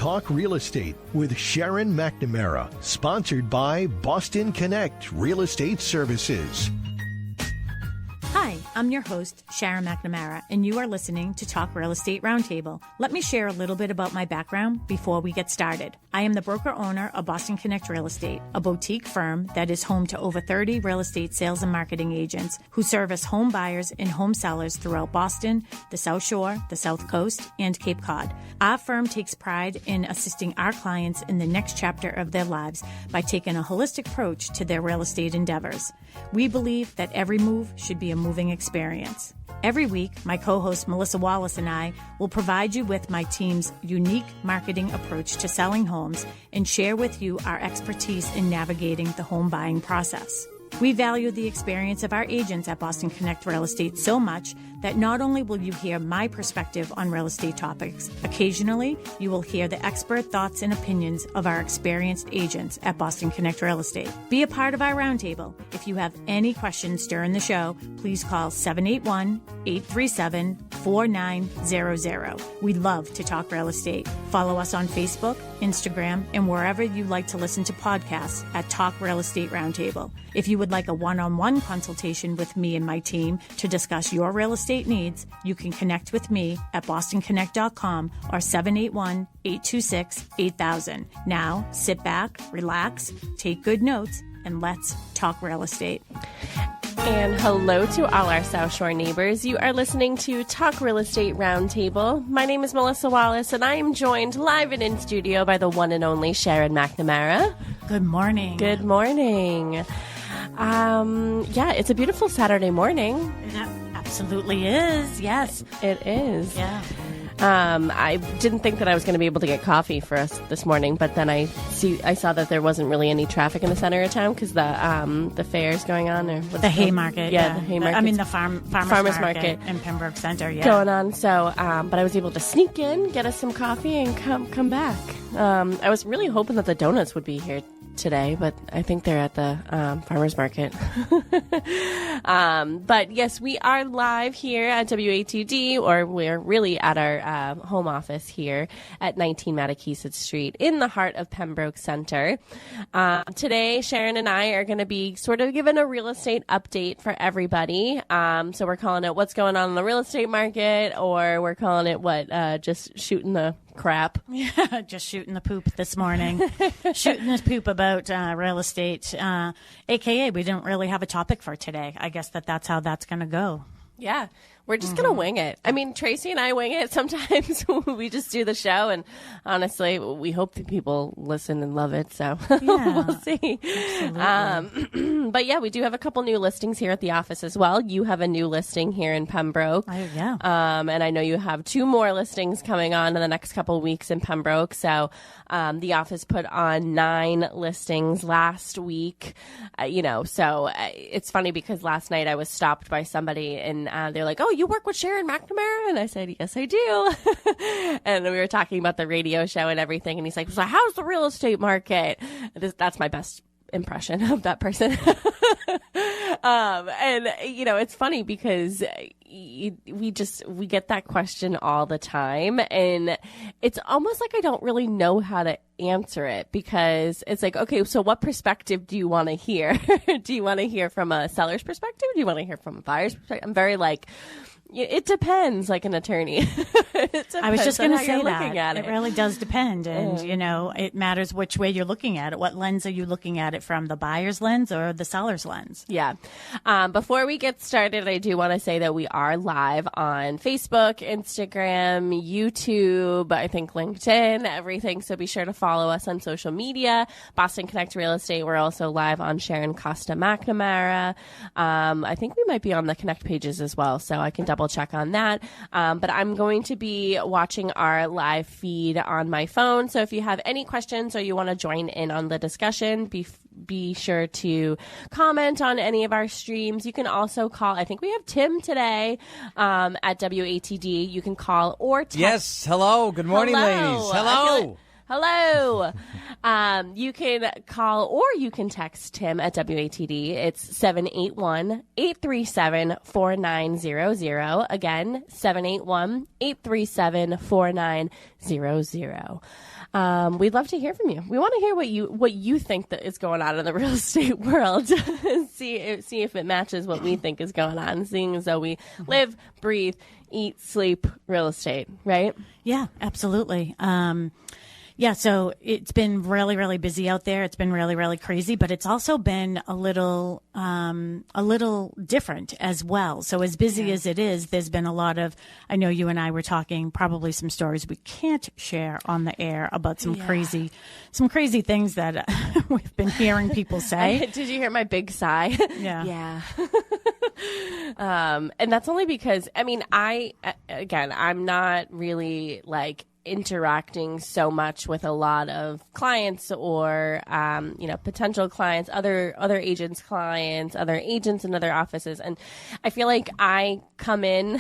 Talk Real Estate with Sharon McNamara, sponsored by Boston Connect Real Estate Services. Hi, I'm your host, Sharon McNamara, and you are listening to Talk Real Estate Roundtable. Let me share a little bit about my background before we get started. I am the broker-owner of Boston Connect Real Estate, a boutique firm that is home to over 30 real estate sales and marketing agents who service home buyers and home sellers throughout Boston, the South Shore, the South Coast, and Cape Cod. Our firm takes pride in assisting our clients in the next chapter of their lives by taking a holistic approach to their real estate endeavors. We believe that every move should be a moving experience. Every week, my co-host Melissa Wallace and I will provide you with my team's unique marketing approach to selling homes and share with you our expertise in navigating the home buying process. We value the experience of our agents at Boston Connect Real Estate so much that not only will you hear my perspective on real estate topics, occasionally you will hear the expert thoughts and opinions of our experienced agents at Boston Connect Real Estate. Be a part of our roundtable. If you have any questions during the show, please call 781-837-4900. We love to talk real estate. Follow us on Facebook, Instagram, and wherever you like to listen to podcasts at Talk Real Estate Roundtable. If you would like a one-on-one consultation with me and my team to discuss your real estate needs, you can connect with me at bostonconnect.com or 781-826-8000. Now, sit back, relax, take good notes, and let's talk real estate. And hello to all our South Shore neighbors. You are listening to Talk Real Estate Roundtable. My name is Melissa Wallace, and I am joined live and in studio by the one and only Sharon McNamara. Good morning. Good morning. Yeah, it's a beautiful Saturday morning. It absolutely is. Yes, it is. Yeah. I didn't think that I was going to be able to get coffee for us this morning, but then I saw that there wasn't really any traffic in the center of town because the fair's going on, or what's the Haymarket. Yeah, the Haymarket. I mean the farmers market in Pembroke Center. Yeah, going on. So, but I was able to sneak in, get us some coffee, and come back. I was really hoping that the donuts would be here today, but I think they're at the farmers market. But yes, we are live here at WATD, or we're really at our home office here at 19 Mattakesett Street in the heart of Pembroke Center. Today, Sharon and I are going to be sort of giving a real estate update for everybody. So we're calling it What's Going On in the Real Estate Market, or we're calling it just shooting the crap. Yeah, just shooting the poop this morning. Shooting the poop about real estate, aka we don't really have a topic for today. I guess that's how that's going to go. Yeah, we're just going to wing it. I mean, Tracy and I wing it sometimes. We just do the show, and honestly, we hope that people listen and love it, so yeah, we'll see. But yeah, we do have a couple new listings here at the office as well. You have a new listing here in Pembroke. Yeah. And I know you have 2 more listings coming on in the next couple of weeks in Pembroke, so the office put on 9 listings last week. So it's funny because last night I was stopped by somebody, and they're like, "Oh, you work with Sharon McNamara?" And I said, "Yes, I do." And we were talking about the radio show and everything. And he's like, "So how's the real estate market?" That's my best impression of that person. And it's funny because we get that question all the time, and it's almost like I don't really know how to answer it, because it's like, okay, so what perspective do you want to hear? Do you want to hear from a seller's perspective? Do you want to hear from a buyer's perspective? I'm very like, it depends, like an attorney. I was just going to say that. It really does depend. And, it matters which way you're looking at it. What lens are you looking at it from, the buyer's lens or the seller's lens? Yeah. Before we get started, I do want to say that we are live on Facebook, Instagram, YouTube, I think LinkedIn, everything. So be sure to follow us on social media. Boston Connect Real Estate. We're also live on Sharon Costa McNamara. I think we might be on the Connect pages as well, so I can double check on that. But I'm going to be watching our live feed on my phone. So if you have any questions or you want to join in on the discussion, be sure to comment on any of our streams. You can also call. I think we have Tim today at WATD. You can call or text. Yes. Hello. Good morning, ladies. Hello. Hello. You can call or you can text Tim at WATD. It's 781-837-4900. Again, 781-837-4900. We'd love to hear from you. We want to hear what you think that is going on in the real estate world. see if it matches what we think is going on, seeing as though we live, breathe, eat, sleep real estate, right? Yeah, absolutely. Yeah, so it's been really, really busy out there. It's been really, really crazy, but it's also been a little different as well. So as busy as it is, there's been a lot of, I know you and I were talking, probably some stories we can't share on the air about some crazy things that we've been hearing people say. Did you hear my big sigh? Yeah. And that's only because, I mean, I'm not really like interacting so much with a lot of clients or potential clients, other agents' clients, other agents in other offices, and I feel like I come in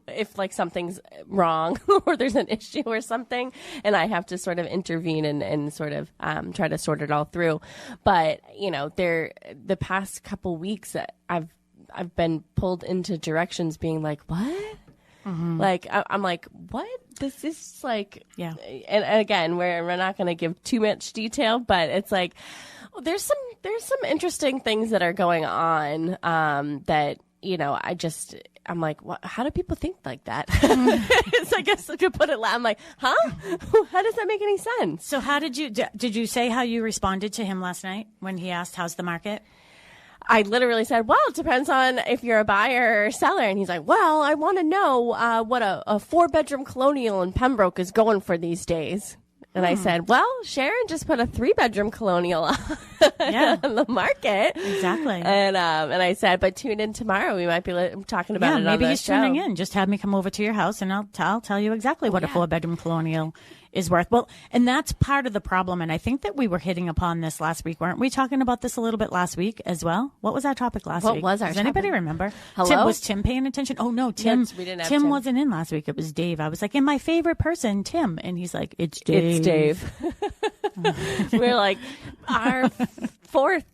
if like something's wrong or there's an issue or something, and I have to sort of intervene and sort of try to sort it all through. But the past couple weeks I've been pulled into directions being like, what? Mm-hmm. Like I'm like, what? This is like, yeah. And again, we're not going to give too much detail, but it's like, there's some interesting things that are going on that I'm like, what, how do people think like that? So I guess I could put it. I'm like, huh? How does that make any sense? So how did you say how you responded to him last night when he asked, how's the market? I literally said, well, it depends on if you're a buyer or seller. And he's like, well, I want to know what a 4-bedroom colonial in Pembroke is going for these days. And I said, well, Sharon just put a 3-bedroom colonial on the market. Exactly. And I said, but tune in tomorrow. We might be talking about it on the show. Maybe he's tuning in. Just have me come over to your house and I'll tell you exactly what a 4-bedroom colonial is worth. Well, and that's part of the problem. And I think that we were hitting upon this last week. Weren't we talking about this a little bit last week as well? What was our topic last week? What was our topic? Does anybody remember? Hello? Was Tim paying attention? Oh, no, Tim. Yes, we didn't have Tim. Wasn't in last week. It was Dave. I was like, and my favorite person, Tim. And he's like, it's Dave. It's Dave. We're like, our fourth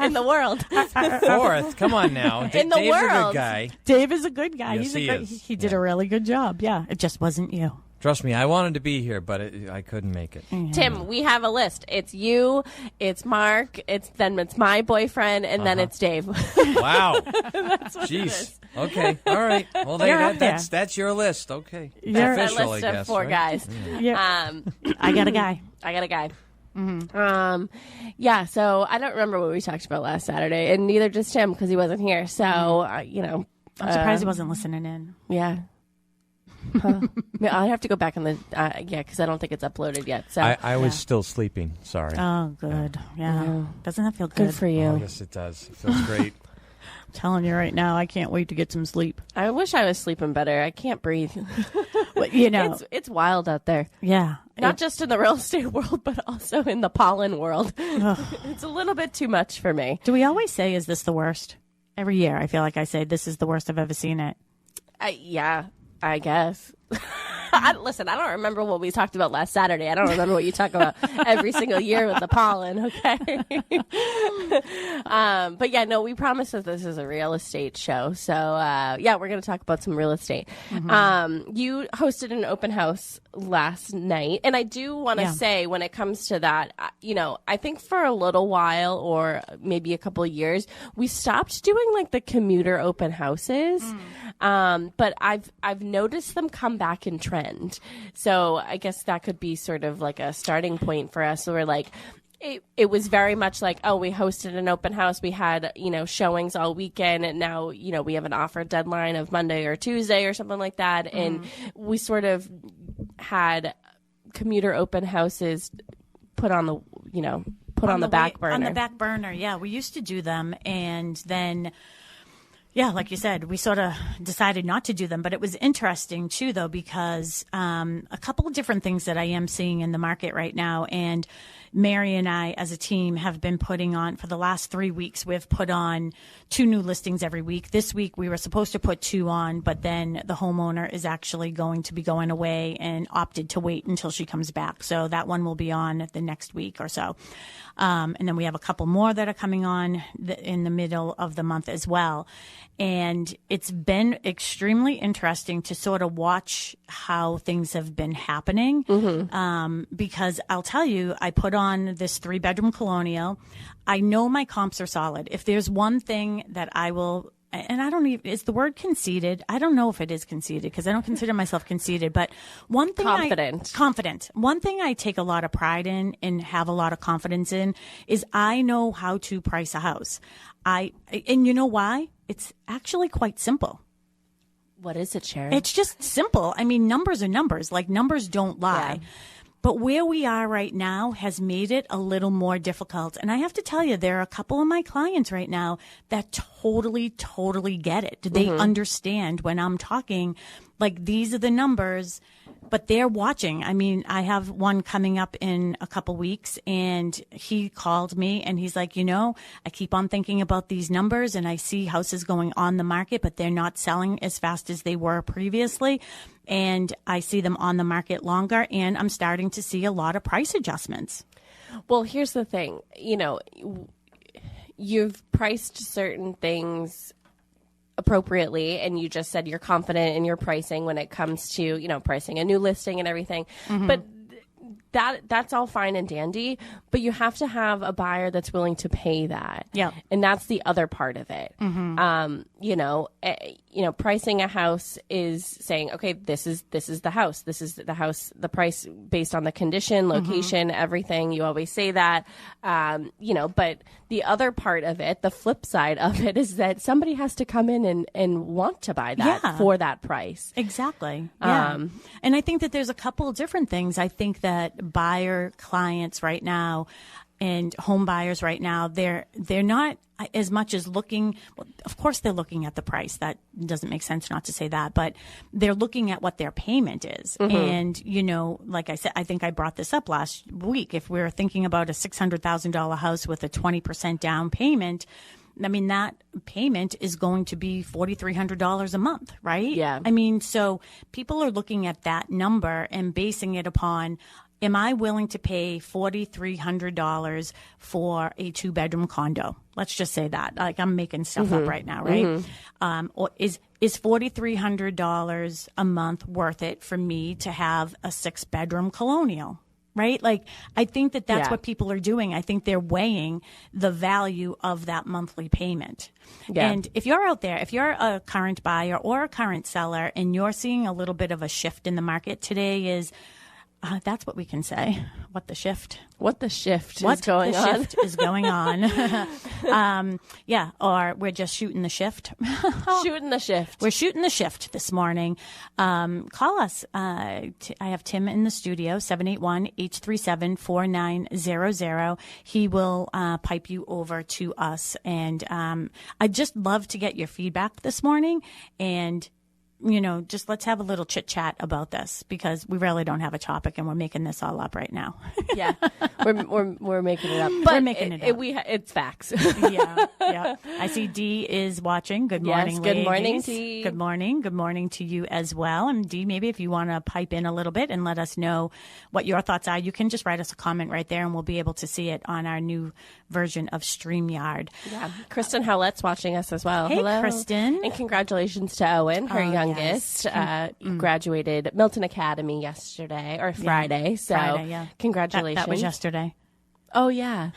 in the world. Fourth? Come on now. In the Dave's world. a good guy. Dave is a good guy. Yes, He did a really good job. Yeah. It just wasn't you. Trust me, I wanted to be here, but I couldn't make it. Yeah. Tim, we have a list. It's you, it's Mark, it's my boyfriend, and then it's Dave. Wow. That's what it Jeez. is. Okay. All right. Well, that's your list. Okay. That's official, our list I of guess, 4 right? guys. Yeah. I got a guy. I got a guy. Mm-hmm. Yeah, so I don't remember what we talked about last Saturday, and neither does Tim because he wasn't here. So, I'm surprised he wasn't listening in. Yeah. Huh. I'll have to go back on the because I don't think it's uploaded yet. So I was still sleeping. Sorry. Oh, good. Yeah. Doesn't that feel good? Good for you. Oh, yes, it does. It feels great. I'm telling you right now, I can't wait to get some sleep. I wish I was sleeping better. I can't breathe. Well, it's wild out there. Yeah. Not just in the real estate world, but also in the pollen world. It's a little bit too much for me. Do we always say, is this the worst? Every year, I feel like I say, this is the worst I've ever seen it. Yeah, I guess. Listen, I don't remember what we talked about last Saturday. I don't remember what you talk about every single year with the pollen, okay? But yeah, no, we promised that this is a real estate show. So, yeah, we're going to talk about some real estate. Mm-hmm. You hosted an open house last night. And I do want to say, when it comes to that, I think for a little while or maybe a couple of years, we stopped doing like the commuter open houses. But I've noticed them come back in trend. So I guess that could be sort of like a starting point for us. So we're like, it was very much like, oh, we hosted an open house. We had, showings all weekend. And now, we have an offer deadline of Monday or Tuesday or something like that. Mm. And we sort of had commuter open houses put on the, on the back burner. On the back burner, yeah. We used to do them. And then Yeah, like you said, we sort of decided not to do them, but it was interesting too, though, because a couple of different things that I am seeing in the market right now. And Mary and I, as a team, have been putting on, for the last 3 weeks, we've put on 2 new listings every week. This week, we were supposed to put 2 on, but then the homeowner is actually going to be going away and opted to wait until she comes back. So that one will be on the next week or so. And then we have a couple more that are coming on in the middle of the month as well. And it's been extremely interesting to sort of watch how things have been happening. Because I'll tell you, I put on this 3-bedroom colonial. I know my comps are solid. If there's one thing that I will, and I don't even, is the word conceited? I don't know if it is conceited because I don't consider myself conceited, but one thing confident. One thing I take a lot of pride in and have a lot of confidence in is I know how to price a house. And you know why? It's actually quite simple. What is it, Sharon? It's just simple. I mean, numbers are numbers. Like, numbers don't lie. Yeah. But where we are right now has made it a little more difficult. And I have to tell you, there are a couple of my clients right now that totally get it. They understand when I'm talking, like, these are the numbers, but they're watching. I mean, I have one coming up in a couple weeks, and he called me and he's like, I keep on thinking about these numbers and I see houses going on the market, but they're not selling as fast as they were previously. And I see them on the market longer, and I'm starting to see a lot of price adjustments. Well, here's the thing. You've priced certain things appropriately, and you just said you're confident in your pricing when it comes to, pricing a new listing and everything. But that's all fine and dandy, but you have to have a buyer that's willing to pay that. Yeah. And that's the other part of it. Pricing a house is saying, okay, this is the house. This is the house, the price based on the condition, location, everything. You always say that, but the other part of it, the flip side of it, is that somebody has to come in and want to buy that for that price. Exactly. Yeah. And I think that there's a couple of different things. I think that buyer clients right now and home buyers right now, they're not as much as looking, well, of course they're looking at the price. That doesn't make sense not to say that, but they're looking at what their payment is. And, like I said, I think I brought this up last week. If we're thinking about a $600,000 house with a 20% down payment, I mean, that payment is going to be $4,300 a month, right? Yeah. I mean, so people are looking at that number and basing it upon, am I willing to pay $4,300 for a 2-bedroom condo? Let's just say that. Like, I'm making stuff up right now, right? Or is $4,300 a month worth it for me to have a 6-bedroom colonial? Right? Like, I think that that's what people are doing. I think they're weighing the value of that monthly payment. Yeah. And if you're out there, if you're a current buyer or a current seller and you're seeing a little bit of a shift in the market, today is that's what we can say. What the shift is going on. Or we're just shooting the shift. We're shooting the shift this morning. Call us. I have Tim in the studio, 781-837-4900. He will pipe you over to us. And I'd just love to get your feedback this morning. And just let's have a little chit chat about this, because we really don't have a topic and we're making this all up right now. Yeah, we're making it up. But we're making it up. It's facts. Yeah. I see Dee is watching. Good morning, yes, good ladies. morning, Dee. Good morning. Good morning to you as well. And Dee, maybe if you want to pipe in a little bit and let us know what your thoughts are, you can just write us a comment right there and we'll be able to see it on our new version of StreamYard. Yeah. Kristen Howlett's watching us as well. Hey, hello, Kristen. And congratulations to Owen, her youngest. Yes. Graduated Milton Academy yesterday or Friday. So congratulations. That was yesterday. Oh, yeah.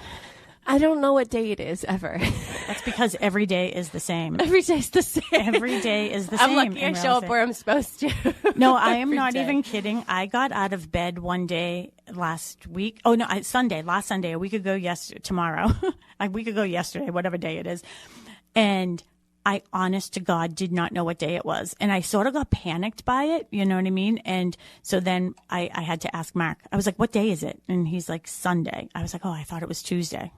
I don't know what day it is ever. That's because every day is the same. Every day's the same. Every day is the same. I'm lucky I show up where I'm supposed to. No, I am not even kidding. I got out of bed one day last week. Oh, no, last Sunday, a week ago, tomorrow. A week ago yesterday, whatever day it is. And I, honest to God, did not know what day it was. And I sort of got panicked by it. You know what I mean? And so then I had to ask Mark. I was like, what day is it? And he's like, Sunday. I was like, oh, I thought it was Tuesday.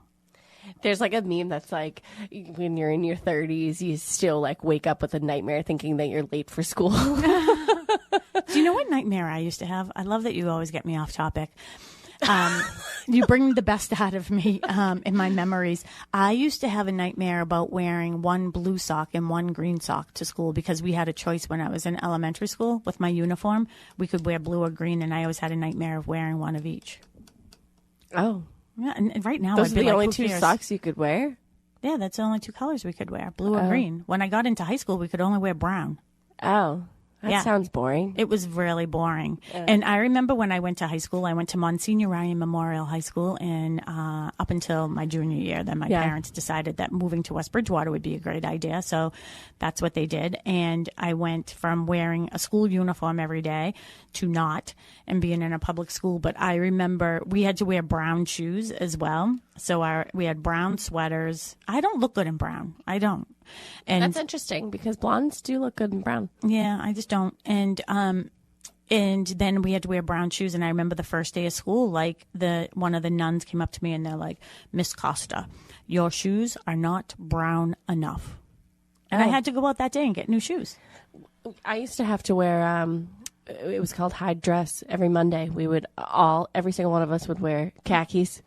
There's like a meme that's like, when you're in your 30s, you still like wake up with a nightmare thinking that you're late for school. Do you know what nightmare I used to have? I love that you always get me off topic. You bring the best out of me in my memories. I used to have a nightmare about wearing one blue sock and one green sock to school because we had a choice when I was in elementary school with my uniform. We could wear blue or green, and I always had a nightmare of wearing one of each. Oh. Yeah, and right now Those I'd be are the like, only who two cares? socks you could wear? Yeah, that's the only two colors we could wear, blue or green. When I got into high school, we could only wear brown. Oh. That sounds boring. It was really boring. And I remember when I went to high school, I went to Monsignor Ryan Memorial High School, and up until my junior year, then my parents decided that moving to West Bridgewater would be a great idea. So that's what they did. And I went from wearing a school uniform every day to not, and being in a public school. But I remember we had to wear brown shoes as well. So we had brown sweaters. I don't look good in brown. I don't. And that's interesting because blondes do look good in brown. Yeah, I just don't. And then we had to wear brown shoes. And I remember the first day of school, like one of the nuns came up to me and they're like, "Miss Costa, your shoes are not brown enough." And I had to go out that day and get new shoes. I used to have to wear it was called hide dress every Monday. We would every single one of us would wear khakis.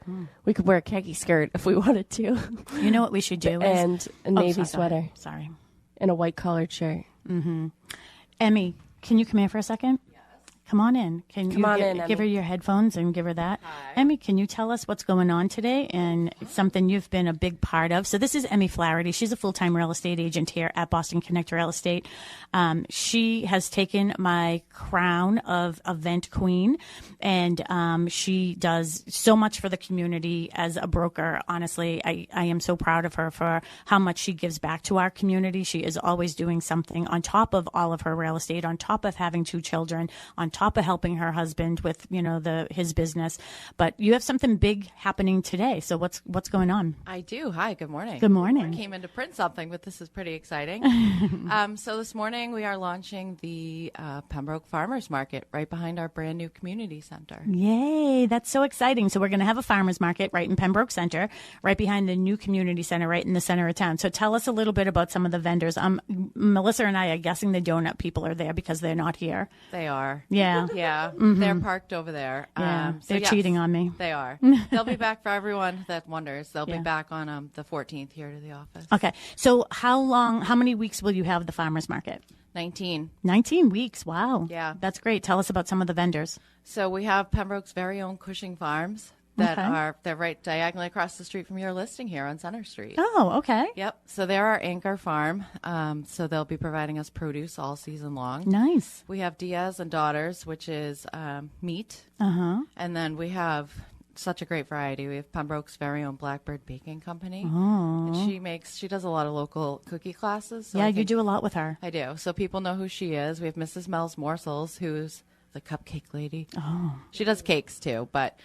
We could wear a khaki skirt if we wanted to. You know what we should do? And a navy sweater. Sorry. And a white collared shirt. Mm-hmm. Emmy, can you come here for a second? Come on in. Can you give her your headphones and give her that? Hi. Emmy, can you tell us what's going on today and something you've been a big part of? So this is Emmy Flaherty. She's a full-time real estate agent here at Boston Connect Real Estate. She has taken my crown of event queen, and she does so much for the community as a broker. Honestly, I am so proud of her for how much she gives back to our community. She is always doing something on top of all of her real estate, on top of having 2 children, on top of helping her husband with, his business. But you have something big happening today. So what's going on? I do. Hi, good morning. Good morning. I came in to print something, but this is pretty exciting. So this morning we are launching the Pembroke Farmers Market right behind our brand new community center. Yay, that's so exciting. So we're going to have a farmers market right in Pembroke Center, right behind the new community center, right in the center of town. So tell us a little bit about some of the vendors. Melissa and I are guessing the donut people are there because they're not here. They are. Yeah. Yeah. Mm-hmm. They're parked over there. Yeah. They're cheating on me. They are. They'll be back for everyone that wonders. They'll be back on the 14th here to the office. Okay. So how many weeks will you have the farmers market? 19. 19 weeks. Wow. Yeah. That's great. Tell us about some of the vendors. So we have Pembroke's very own Cushing Farms they're right diagonally across the street from your listing here on Center Street. Oh, okay. Yep. So they're our anchor farm. So they'll be providing us produce all season long. Nice. We have Diaz and Daughters, which is meat. Uh-huh. And then we have such a great variety. We have Pembroke's very own Blackbird Baking Company. Oh. And she does a lot of local cookie classes. So yeah, you do a lot with her. I do. So people know who she is. We have Mrs. Mel's Morsels, who's the cupcake lady. Oh. She does cakes too, but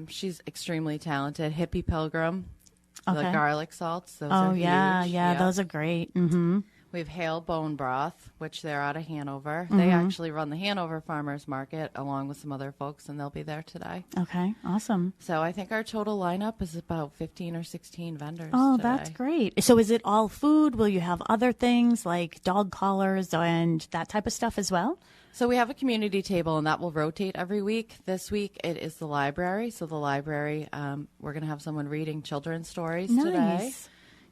she's extremely talented. Hippie Pilgrim, the garlic salts. Those are huge. Yeah, those are great. Mm-hmm. We have Hale Bone Broth, which they're out of Hanover. Mm-hmm. They actually run the Hanover Farmers Market along with some other folks, and they'll be there today. Okay, awesome. So I think our total lineup is about 15 or 16 vendors Oh, today. That's great. So is it all food? Will you have other things like dog collars and that type of stuff as well? So we have a community table, and that will rotate every week. This week, it is the library. So the library, we're going to have someone reading children's stories today.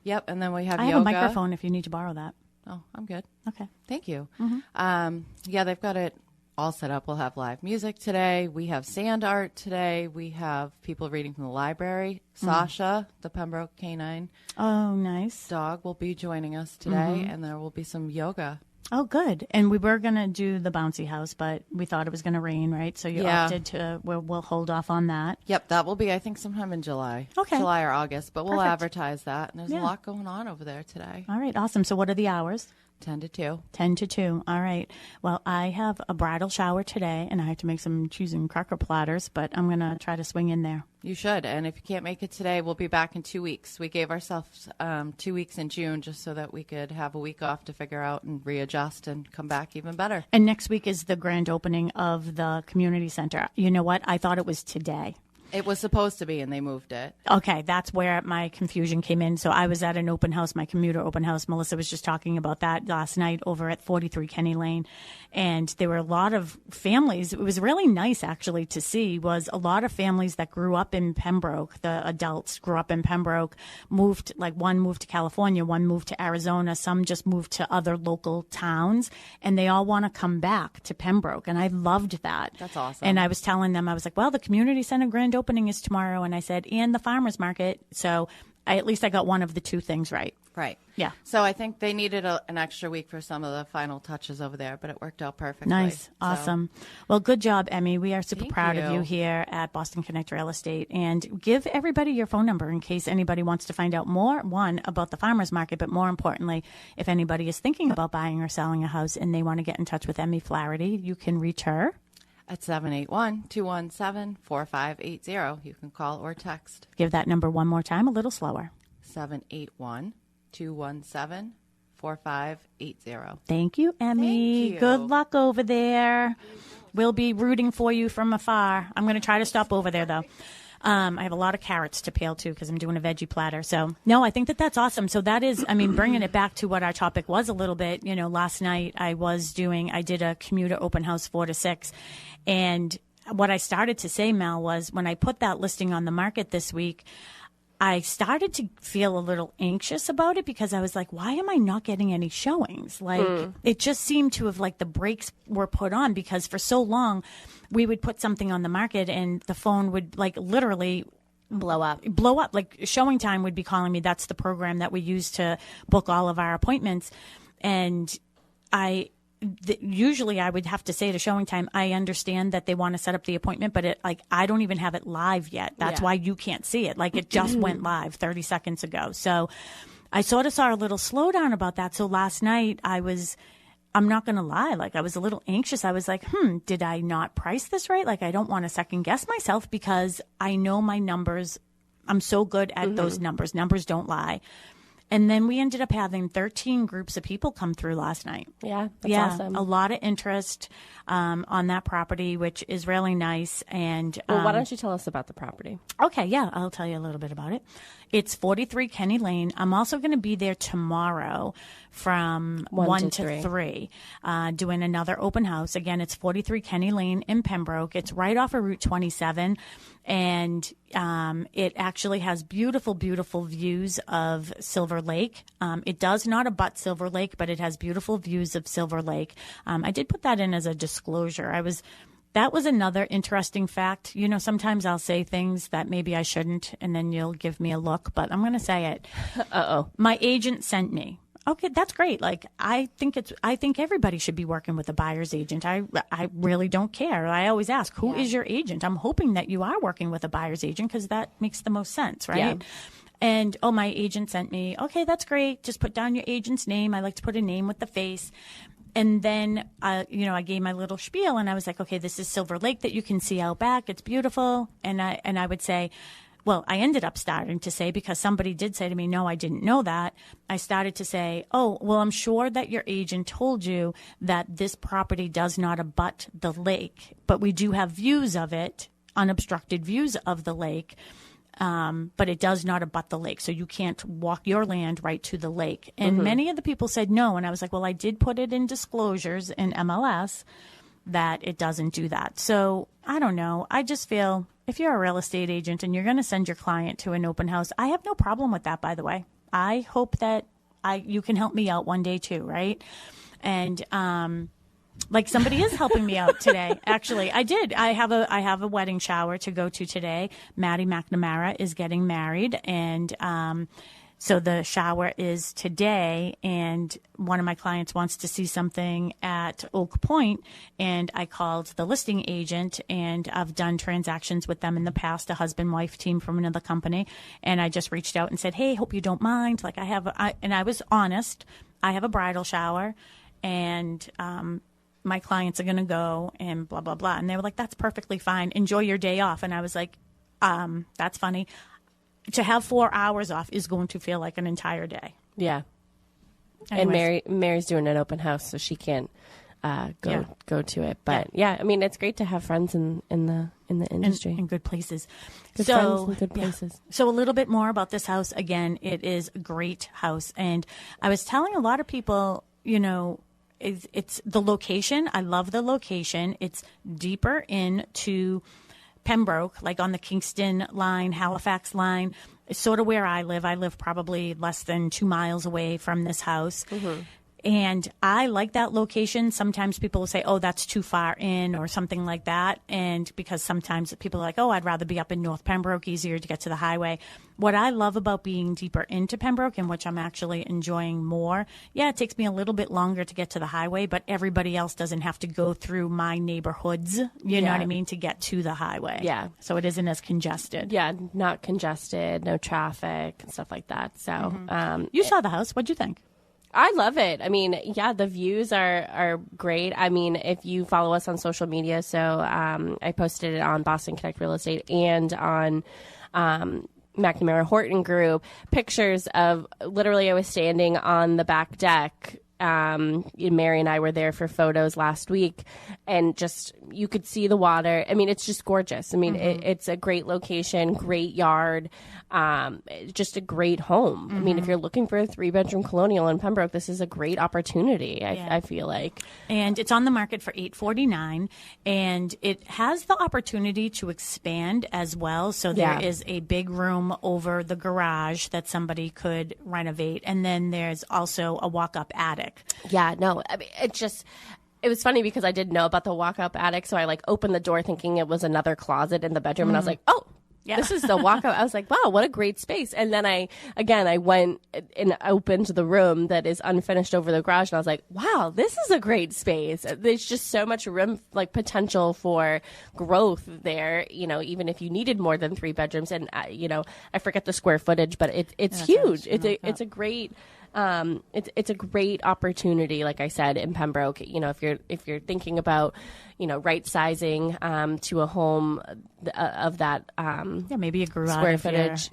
Yep, and then we have yoga. I have a microphone if you need to borrow that. Oh, I'm good. Okay. Thank you. Mm-hmm. Yeah, they've got it all set up. We'll have live music today. We have sand art today. We have people reading from the library. Sasha, the Pembroke canine nice dog, will be joining us today, and there will be some yoga. Oh, good. And we were going to do the bouncy house, but we thought it was going to rain, right? So you opted to, we'll hold off on that. Yep, that will be, I think, sometime in July. Okay. July or August, but we'll Perfect. advertise that. And there's a lot going on over there today. All right, awesome. So what are the hours? 10 to 2. 10 to 2. All right. Well, I have a bridal shower today, and I have to make some cheese and cracker platters, but I'm going to try to swing in there. You should. And if you can't make it today, we'll be back in 2 weeks. We gave ourselves 2 weeks in June just so that we could have a week off to figure out and readjust and come back even better. And next week is the grand opening of the community center. You know what? I thought it was today. It was supposed to be, and they moved it. Okay, that's where my confusion came in. So I was at an open house, my commuter open house. Melissa was just talking about that last night over at 43 Kenny Lane. And there were a lot of families. It was really nice, actually, to see was a lot of families that grew up in Pembroke. The adults grew up in Pembroke, moved, like one moved to California, one moved to Arizona, some just moved to other local towns. And they all want to come back to Pembroke. And I loved that. That's awesome. And I was telling them, I was like, well, the community center grand opening is tomorrow. And I said, and the farmer's market. So at least I got one of the two things right. Right. Yeah. So I think they needed an extra week for some of the final touches over there, but it worked out perfectly. Nice. So. Awesome. Well, good job, Emmy. We are super Thank proud of you. you here at Boston Connect Real Estate. And give everybody your phone number in case anybody wants to find out more, one, about the farmer's market, but more importantly, if anybody is thinking about buying or selling a house and they want to get in touch with Emmy Flaherty, you can reach her at 781-217-4580. You can call or text. Give that number one more time, a little slower. 781-217-4580. Thank you, Emmy. Thank you. Good luck over there. We'll be rooting for you from afar. I'm going to try to stop over there, though. I have a lot of carrots to peel, too, because I'm doing a veggie platter. So, no, I think that's awesome. So that is, I mean, bringing it back to what our topic was a little bit, you know, last night I did a commuter open house 4 to 6. And what I started to say, Mel, was when I put that listing on the market this week, I started to feel a little anxious about it because I was like, why am I not getting any showings? Like, it just seemed to have, like, the brakes were put on because for so long we would put something on the market and the phone would, like, literally blow up. Like, Showing Time would be calling me. That's the program that we use to book all of our appointments. And usually I would have to say to Showing Time, I understand that they want to set up the appointment, but I don't even have it live yet. That's why you can't see it. Like, it just went live 30 seconds ago. So I sort of saw a little slowdown about that. So last night I'm not going to lie. Like, I was a little anxious. I was like, did I not price this right? Like, I don't want to second guess myself because I know my numbers. I'm so good at those numbers. Numbers don't lie. And then we ended up having 13 groups of people come through last night. Yeah, that's awesome. A lot of interest on that property, which is really nice. And well, why don't you tell us about the property? Okay, yeah, I'll tell you a little bit about it. It's 43 Kenny Lane. I'm also going to be there tomorrow from 1 to 3 doing another open house. Again, it's 43 Kenny Lane in Pembroke. It's right off of Route 27. And it actually has beautiful, beautiful views of Silver Lake. It does not abut Silver Lake, but it has beautiful views of Silver Lake. I did put that in as a disclosure. That was another interesting fact. You know, sometimes I'll say things that maybe I shouldn't, and then you'll give me a look, but I'm going to say it. Uh-oh. My agent sent me. Okay, that's great. Like, I think everybody should be working with a buyer's agent. I really don't care. I always ask, who is your agent? I'm hoping that you are working with a buyer's agent because that makes the most sense, right? Yeah. And, my agent sent me, okay, that's great. Just put down your agent's name. I like to put a name with the face. And then, I gave my little spiel and I was like, okay, this is Silver Lake that you can see out back. It's beautiful. And I would say, well, I ended up starting to say, because somebody did say to me, no, I didn't know that. I started to say, oh, well, I'm sure that your agent told you that this property does not abut the lake, but we do have views of it, unobstructed views of the lake. But it does not abut the lake. So you can't walk your land right to the lake. And many of the people said no. And I was like, well, I did put it in disclosures in MLS that it doesn't do that. So I don't know. I just feel if you're a real estate agent and you're going to send your client to an open house, I have no problem with that, by the way. I hope that you can help me out one day too, right? And, like somebody is helping me out today. Actually, I did. I have a wedding shower to go to today. Maddie McNamara is getting married, and so the shower is today. And one of my clients wants to see something at Oak Point, and I called the listing agent, and I've done transactions with them in the past, a husband-wife team from another company, and I just reached out and said, "Hey, hope you don't mind. Like and I was honest. I have a bridal shower, and my clients are going to go and blah, blah, blah." And they were like, that's perfectly fine. Enjoy your day off. And I was like, that's funny. To have 4 hours off is going to feel like an entire day. Yeah. Anyways. And Mary's doing an open house, so she can't go to it. But I mean, it's great to have friends in the industry and good places. Good friends and good places. So a little bit more about this house. Again, it is a great house, and I was telling a lot of people, it's the location. I love the location. It's deeper into Pembroke, like on the Kingston line, Halifax line. It's sort of where I live. I live probably less than 2 miles away from this house. Mm-hmm. And I like that location. Sometimes people will say, oh, that's too far in or something like that. And because sometimes people are like, oh, I'd rather be up in North Pembroke, easier to get to the highway. What I love about being deeper into Pembroke, and which I'm actually enjoying more, it takes me a little bit longer to get to the highway, but everybody else doesn't have to go through my neighborhoods, you know what I mean, to get to the highway. Yeah. So it isn't as congested. Yeah, not congested, no traffic and stuff like that. So you saw the house. What'd you think? I love it. I mean, the views are great. I mean, if you follow us on social media, so I posted it on Boston Connect Real Estate and on McNamara Horton group, pictures of literally I was standing on the back deck. Mary and I were there for photos last week, and just you could see the water. I mean, it's just gorgeous. I mean, it's a great location, great yard, just a great home. I mean, if you're looking for a 3-bedroom colonial in Pembroke, this is a great opportunity. I feel like, and it's on the market for $849, and it has the opportunity to expand as well. So there is a big room over the garage that somebody could renovate, and then there's also a walk-up attic. Yeah, no, I mean, it was funny because I didn't know about the walk-up attic, so I opened the door thinking it was another closet in the bedroom, and I was like, oh, this is the walk-up. I was like, wow, what a great space. And then I went and opened the room that is unfinished over the garage, and I was like, wow, this is a great space. There's just so much room, potential for growth there, even if you needed more than 3 bedrooms. And, I forget the square footage, but it's huge. It's a great... it's a great opportunity, like I said, in Pembroke. If you're thinking about, right sizing to a home of that maybe a garage square footage,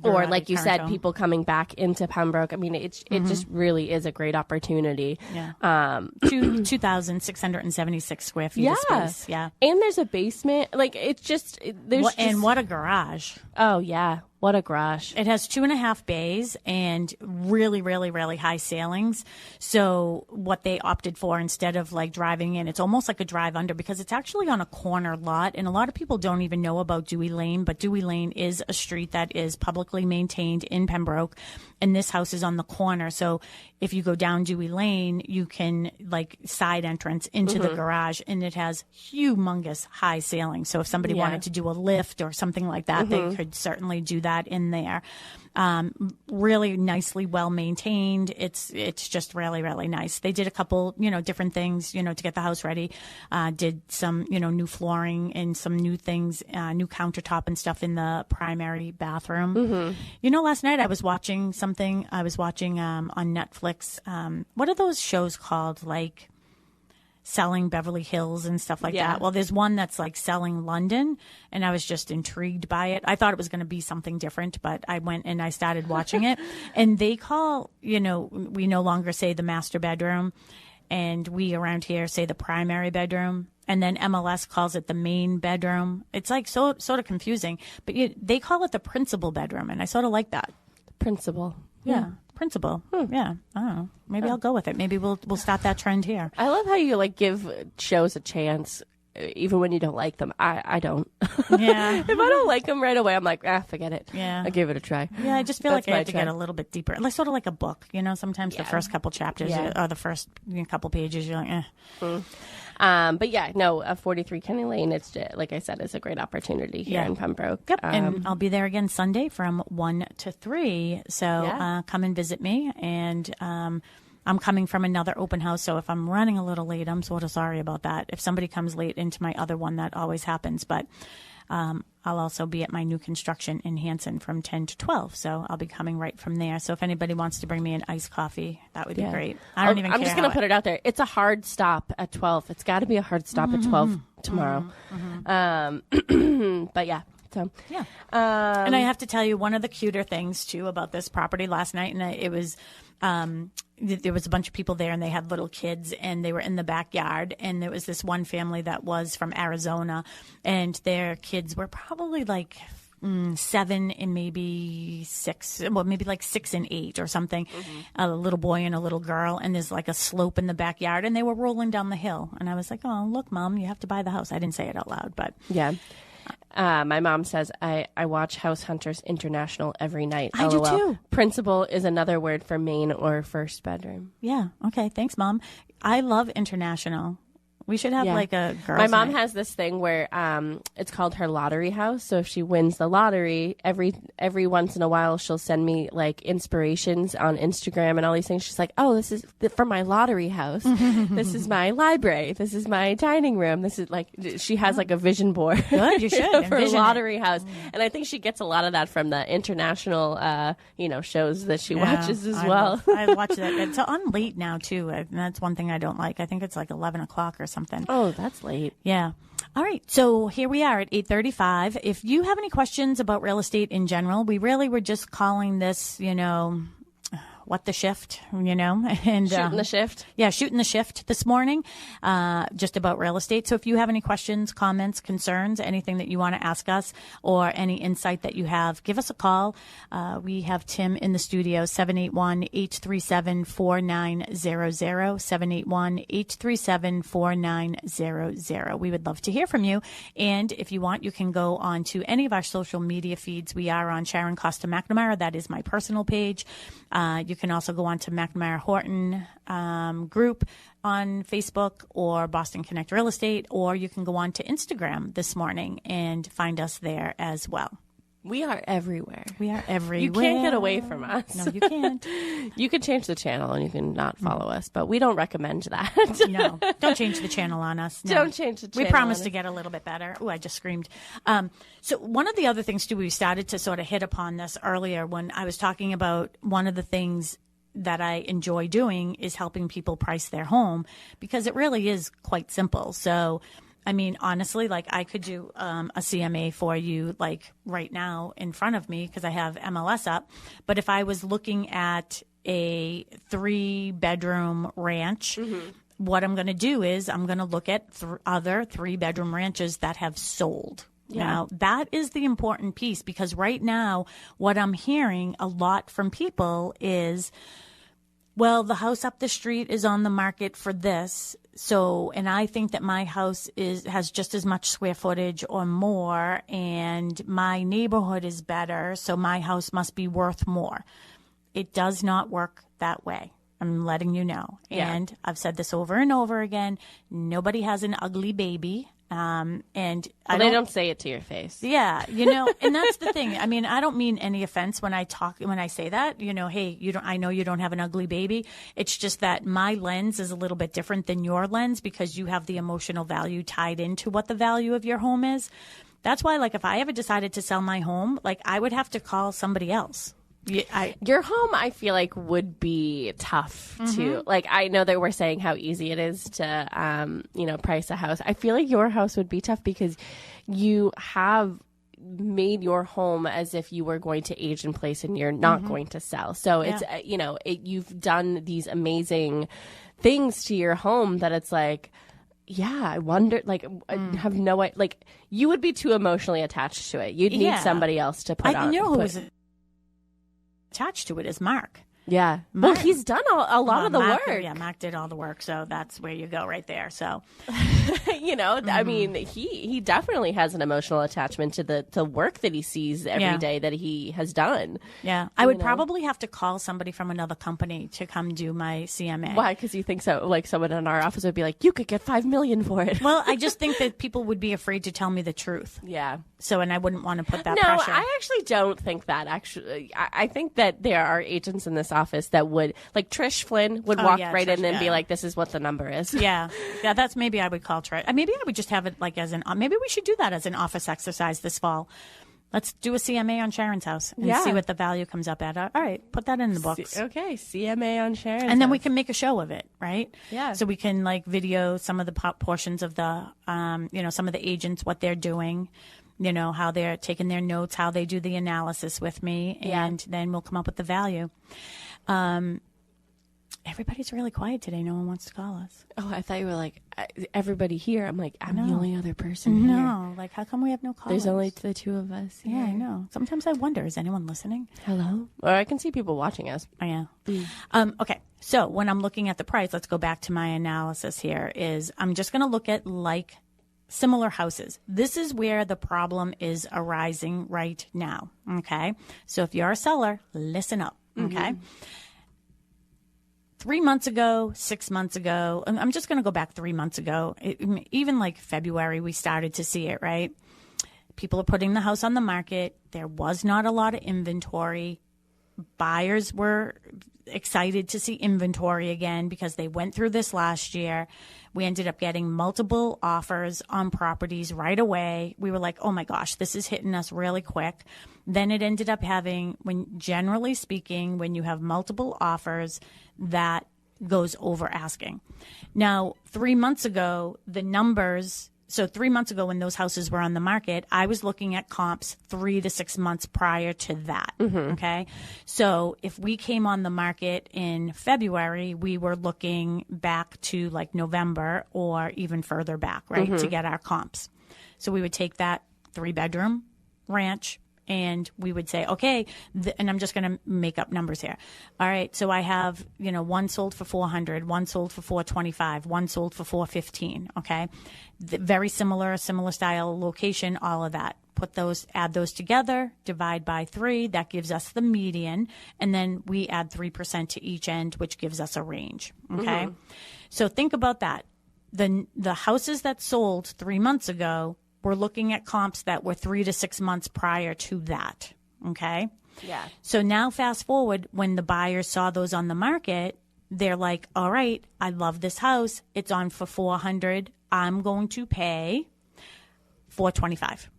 or like you said, people coming back into Pembroke. I mean, it just really is a great opportunity. Yeah, 2,676 square feet of space. Yeah, and there's a basement. What a garage! Oh yeah. What a garage. It has 2.5 bays and really, really, really high ceilings. So what they opted for, instead of driving in, it's almost like a drive under, because it's actually on a corner lot. And a lot of people don't even know about Dewey Lane, but Dewey Lane is a street that is publicly maintained in Pembroke. And this house is on the corner. So if you go down Dewey Lane, you can side entrance into the garage, and it has humongous high ceilings. So if somebody wanted to do a lift or something like that, they could certainly do that in there. Really nicely well maintained. It's just really, really nice. They did a couple, different things, to get the house ready. Did some, new flooring and some new things, new countertop and stuff in the primary bathroom. Last night I was watching something. I was watching on Netflix. What are those shows called? Selling Beverly Hills and stuff like that. Well, there's one that's Selling London, and I was just intrigued by it. I thought it was going to be something different, but I went and I started watching it. And they call, we no longer say the master bedroom, and we around here say the primary bedroom. And then MLS calls it the main bedroom. It's sort of confusing, but they call it the principal bedroom, and I sort of like that. Principal. Yeah. Principal. Yeah. I don't know. Maybe I'll go with it. Maybe we'll start that trend here. I love how you give shows a chance, even when you don't like them. I don't. Yeah. If I don't like them right away, I'm like, forget it. Yeah. I give it a try. Yeah. I just feel like I have to get a little bit deeper. Sort of like a book, sometimes the first couple chapters or the first couple pages, you're like, But a 43 Kenny Lane, it's like I said, it's a great opportunity here in Pembroke. Yep. And I'll be there again Sunday from 1 to 3. So come and visit me. And I'm coming from another open house, so if I'm running a little late, I'm sort of sorry about that. If somebody comes late into my other one, that always happens. But I'll also be at my new construction in Hanson from 10 to 12, so I'll be coming right from there. So if anybody wants to bring me an iced coffee, that would be great. I'm just going to put it out there. It's a hard stop at 12. It's got to be a hard stop at 12 tomorrow. But yeah. So yeah. And I have to tell you one of the cuter things too about this property last night, and it was there was a bunch of people there and they had little kids and they were in the backyard, and there was this one family that was from Arizona, and their kids were probably like 7 and maybe 6, well, maybe like 6 and 8 or something, a little boy and a little girl, and there's like a slope in the backyard, and they were rolling down the hill, and I was like, oh, look, Mom, you have to buy the house. I didn't say it out loud, but yeah. My mom says, I watch House Hunters International every night. I do too. Principal is another word for main or first bedroom. Yeah. Okay. Thanks, Mom. I love International. We should have like a girls' My mom night. has this thing where it's called her lottery house. So if she wins the lottery, every once in a while she'll send me like inspirations on Instagram and all these things. She's like, oh, this is from my lottery house. This is my library. This is my dining room. This is like, she has like a vision board. Good, you should. for Envision lottery house. And I think she gets a lot of that from the international, shows that she watches as well. I watch that. It's on late now too. And that's one thing I don't like. I think it's like 11 o'clock or something. Oh, that's late. Yeah. All right. So here we are at 8:35. If you have any questions about real estate in general, we really were just calling this, what the shift, and Shooting the shift. Yeah, shooting the shift this morning, just about real estate. So if you have any questions, comments, concerns, anything that you want to ask us, or any insight that you have, give us a call. We have Tim in the studio, 781-837-4900, 781-837-4900. We would love to hear from you. And if you want, you can go on to any of our social media feeds. We are on Sharon Costa McNamara. That is my personal page. You can also go on to McNamara Horton group on Facebook, or Boston Connect Real Estate, or you can go on to Instagram this morning and find us there as well. We are everywhere. We are everywhere. You can't get away from us. No, you can't. You can change the channel and you can not follow us, but we don't recommend that. No, don't change the channel on us. No. Don't change the channel. We promise to get a little bit better. Oh, I just screamed. So one of the other things, too, we started to sort of hit upon this earlier when I was talking about one of the things that I enjoy doing is helping people price their home, because it really is quite simple. So, I mean, honestly, like I could do a CMA for you like right now in front of me because I have MLS up. But if I was looking at a 3-bedroom ranch, what I'm going to do is I'm going to look at other 3-bedroom ranches that have sold. Yeah. Now, that is the important piece, because right now what I'm hearing a lot from people is, well, the house up the street is on the market for this. So, and I think that my house has just as much square footage or more, and my neighborhood is better, so my house must be worth more. It does not work that way. I'm letting you know. Yeah. And I've said this over and over again. Nobody has an ugly baby. And they don't say it to your face. Yeah, and that's the thing. I mean, I don't mean any offense when I say that, hey, I know you don't have an ugly baby. It's just that my lens is a little bit different than your lens, because you have the emotional value tied into what the value of your home is. That's why, like, if I ever decided to sell my home, like, I would have to call somebody else. Your home, I feel like, would be tough to, like, I know that we're saying how easy it is to, price a house. I feel like your house would be tough because you have made your home as if you were going to age in place and you're not going to sell. So it's, you've done these amazing things to your home that it's like, yeah, I wonder, like, I have no idea, like, you would be too emotionally attached to it. You'd need somebody else to put on. Who was attached to it is Mark. Yeah. Mark, well, he's done a lot of the Mark, work. Yeah, Mark did all the work, so that's where you go right there. So, I mean, he definitely has an emotional attachment to the work that he sees every day that he has done. Yeah. I would probably have to call somebody from another company to come do my CMA. Why? Because you think so? Like, someone in our office would be like, you could get $5 million for it. Well, I just think that people would be afraid to tell me the truth. Yeah. So, and I wouldn't want to put that pressure. No, I actually don't think that. Actually, I think that there are agents in this office that would, like Trish Flynn would walk right in and be like, this is what the number is. Yeah. That's maybe I would call Trish. Maybe I would just have it like maybe we should do that as an office exercise this fall. Let's do a CMA on Sharon's house and see what the value comes up at. All right, put that in the books. Okay, CMA on Sharon's and then house. we can make a show of it, right? Yeah. So we can like video some of the portions of the, some of the agents, what they're doing, how they're taking their notes, how they do the analysis with me, and then we'll come up with the value. Everybody's really quiet today. No one wants to call us. Oh, I thought you were like, everybody here. I'm like, I'm the only other person here. No, like, how come we have no callers? There's only the two of us here. Yeah, I know. Sometimes I wonder, is anyone listening? Hello? Or I can see people watching us. Oh, yeah. Okay, so when I'm looking at the price, let's go back to my analysis here, is I'm just going to look at, like, similar houses. This is where the problem is arising right now, okay? So if you're a seller, listen up, okay? 3 months ago, 6 months ago, and I'm just going to go back 3 months ago, even like February, we started to see it, right? People are putting the house on the market. There was not a lot of inventory. Buyers were excited to see inventory again because they went through this last year. We ended up getting multiple offers on properties right away. We were like, oh my gosh, this is hitting us really quick. Then it ended up having, generally speaking, when you have multiple offers, that goes over asking. Now, 3 months ago, the numbers, so 3 months ago when those houses were on the market, I was looking at comps 3 to 6 months prior to that. Okay. So if we came on the market in February, we were looking back to like November or even further back, right, to get our comps. So we would take that 3-bedroom ranch and we would say, okay, and I'm just going to make up numbers here. All right, so I have, one sold for $400, one sold for $425, one sold for $415. Okay, very similar style, location, all of that. Add those together, divide by 3. That gives us the median, and then we add 3% to each end, which gives us a range. Okay, so think about that. The houses that sold 3 months ago, we're looking at comps that were 3 to 6 months prior to that. Okay. Yeah. So now fast forward, when the buyers saw those on the market, they're like, all right, I love this house. It's on for $400. I'm going to pay $425.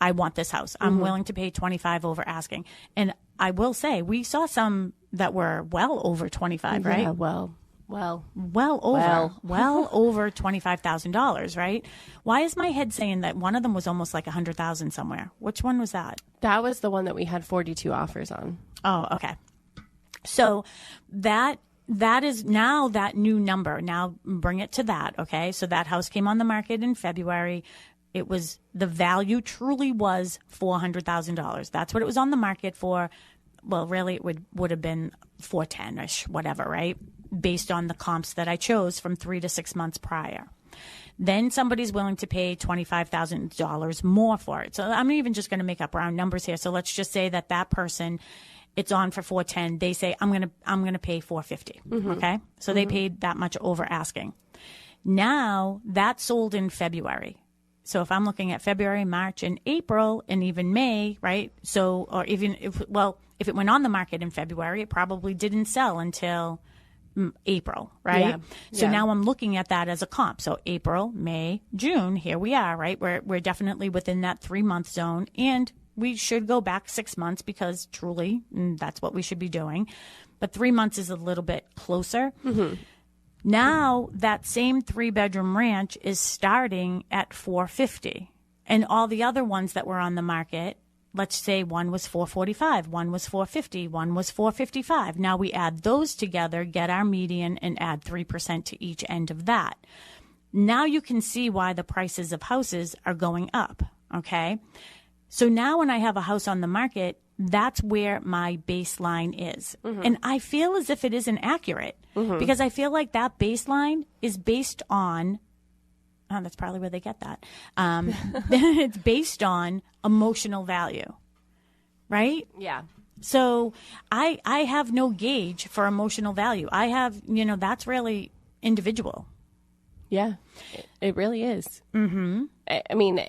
I want this house. I'm willing to pay $25 over asking. And I will say, we saw some that were well over $25, right? Yeah, well over $25,000, right? Why is my head saying that one of them was almost like $100,000 somewhere? Which one was that? That was the one that we had 42 offers on. Oh, okay. So that is now that new number. Now bring it to that, okay? So that house came on the market in February. The value truly was $400,000. That's what it was on the market for. Well, really, it would have been $410-ish, whatever, right? Based on the comps that I chose from 3 to 6 months prior. Then somebody's willing to pay $25,000 more for it. So I'm even just going to make up round numbers here. So let's just say that person, it's on for $410. They say, I'm going to pay $450. Okay. So they paid that much over asking. Now that sold in February. So if I'm looking at February, March, and April, and even May, right? So, or even if it went on the market in February, it probably didn't sell until April, right? Yeah. So now I'm looking at that as a comp. So April, May, June, here we are, right? We're definitely within that 3-month zone, and we should go back 6 months because truly that's what we should be doing. But 3 months is a little bit closer. Now that same 3-bedroom ranch is starting at $450, and all the other ones that were on the market, let's say one was $445, one was $450, one was $455. Now we add those together, get our median, and add 3% to each end of that. Now you can see why the prices of houses are going up, okay? So now when I have a house on the market, that's where my baseline is. And I feel as if it isn't accurate because I feel like that baseline is based on, that's probably where they get that. It's based on emotional value, right? Yeah. So I have no gauge for emotional value. I have, that's really individual. Yeah, it really is. I mean,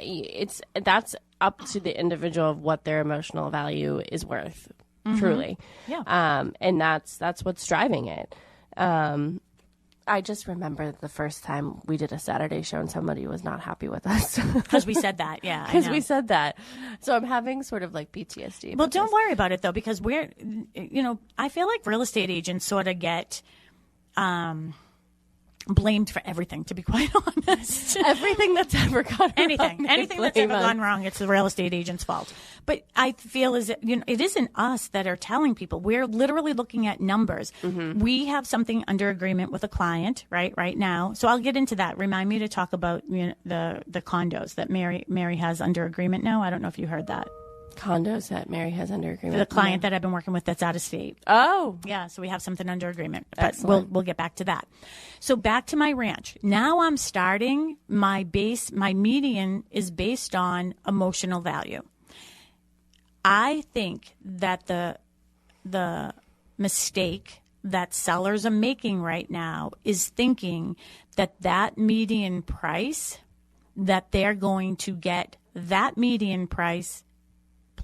that's up to the individual of what their emotional value is worth, truly. Yeah. And that's what's driving it. I just remember the first time we did a Saturday show and somebody was not happy with us. Because we said that, yeah. Because we said that. So I'm having sort of like PTSD. Well, don't worry about it, though, because I feel like real estate agents sort of get blamed for everything, to be quite honest. Everything that's ever gone wrong. Anything that's ever gone wrong, it's the real estate agent's fault. But I feel as it isn't us that are telling people. We're literally looking at numbers. Mm-hmm. We have something under agreement with a client right now. So I'll get into that. Remind me to talk about the condos that Mary has under agreement now. I don't know if you heard that. Condos that Mary has under agreement. The client that I've been working with that's out of state. Oh. Yeah, so we have something under agreement. But Excellent. we'll get back to that. So back to my ranch. Now I'm starting my median is based on emotional value. I think that the mistake that sellers are making right now is thinking that median price, that they're going to get that median price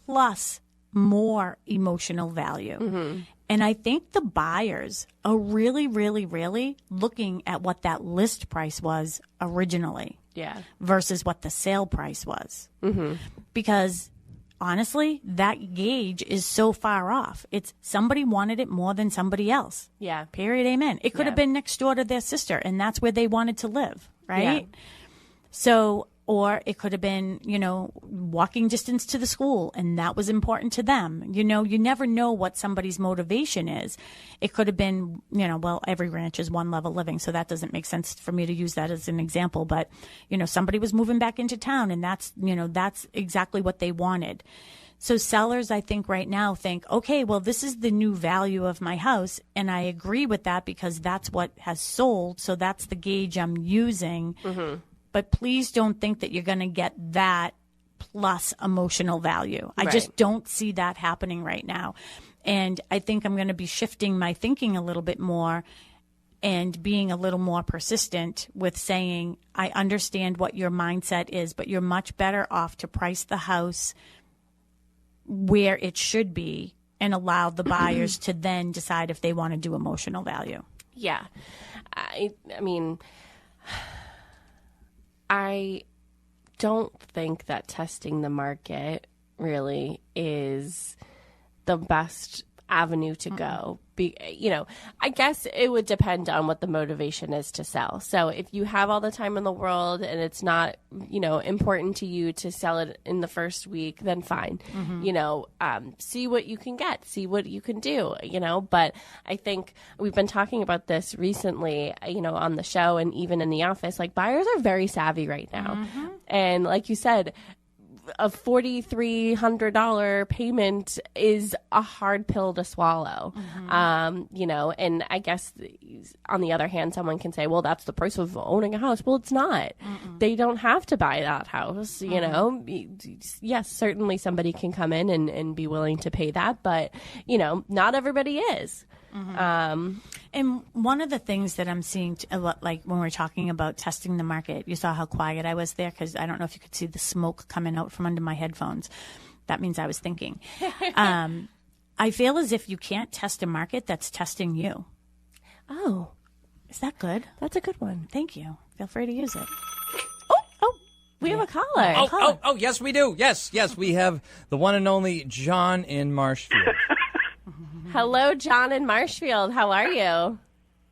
plus more emotional value. Mm-hmm. And I think the buyers are really, really, really looking at what that list price was originally versus what the sale price was. Mm-hmm. Because honestly, that gauge is so far off. It's somebody wanted it more than somebody else. Yeah. Period. Amen. It could have been next door to their sister, and that's where they wanted to live, right? Yeah. So, or it could have been, walking distance to the school, and that was important to them. You never know what somebody's motivation is. It could have been, every ranch is one level living, so that doesn't make sense for me to use that as an example. But, somebody was moving back into town, and that's exactly what they wanted. So sellers, I think right now think, okay, well, this is the new value of my house. And I agree with that because that's what has sold. So that's the gauge I'm using. Mm-hmm. But please don't think that you're going to get that plus emotional value. I just don't see that happening right now. And I think I'm going to be shifting my thinking a little bit more and being a little more persistent with saying, I understand what your mindset is, but you're much better off to price the house where it should be and allow the buyers to then decide if they want to do emotional value. Yeah. I mean, I don't think that testing the market really is the best avenue to go. I guess it would depend on what the motivation is to sell. So if you have all the time in the world and it's not, important to you to sell it in the first week, then fine. Mm-hmm. See what you can get, see what you can do, but I think we've been talking about this recently, on the show and even in the office, like buyers are very savvy right now. Mm-hmm. And like you said, a $4,300 payment is a hard pill to swallow. Mm-hmm. And I guess on the other hand, someone can say, well, that's the price of owning a house. Well, it's not. Mm-mm. They don't have to buy that house, Yes, certainly somebody can come in and be willing to pay that, but, not everybody is. Mm-hmm. And one of the things that I'm seeing, like when we're talking about testing the market, you saw how quiet I was there because I don't know if you could see the smoke coming out from under my headphones. That means I was thinking. I feel as if you can't test a market that's testing you. Oh, is that good? That's a good one. Thank you. Feel free to use it. We have a caller. Oh, yes, we do. Yes, we have the one and only John in Marshfield. Hello, John in Marshfield. How are you?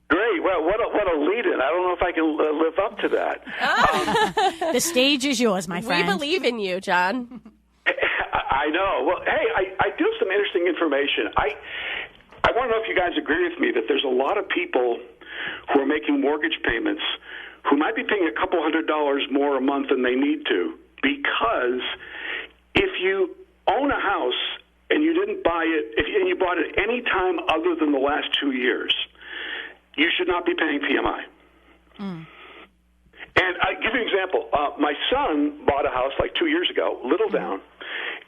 Great. Well, what a lead-in. I don't know if I can live up to that. The stage is yours, my friend. We believe in you, John. I know. Well, hey, I do have some interesting information. I want to know if you guys agree with me that there's a lot of people who are making mortgage payments who might be paying a couple $100 more a month than they need to, because if you own a house and you didn't buy it, and you bought it any time other than the last 2 years, you should not be paying PMI. Mm. And I give you an example. My son bought a house like 2 years ago, Little Down,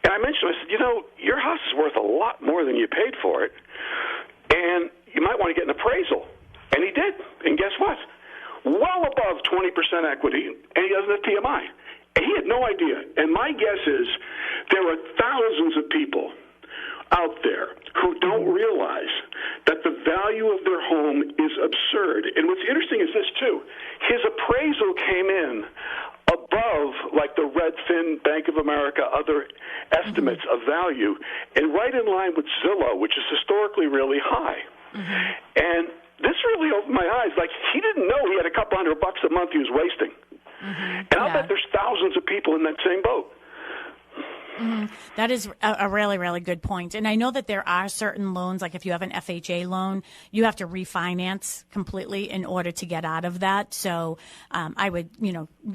and I mentioned, I said, your house is worth a lot more than you paid for it, and you might want to get an appraisal. And he did. And guess what? Well above 20% equity, and he doesn't have PMI. And he had no idea. And my guess is there are thousands of people out there who don't realize that the value of their home is absurd. And what's interesting is this, too. His appraisal came in above, like the Redfin, Bank of America, other estimates of value, and right in line with Zillow, which is historically really high. Mm-hmm. And this really opened my eyes. Like, he didn't know he had a couple $100 a month he was wasting. And I'll bet there's thousands of people in that same boat. That is a really, really good point. And I know that there are certain loans, like if you have an FHA loan, you have to refinance completely in order to get out of that. So I would,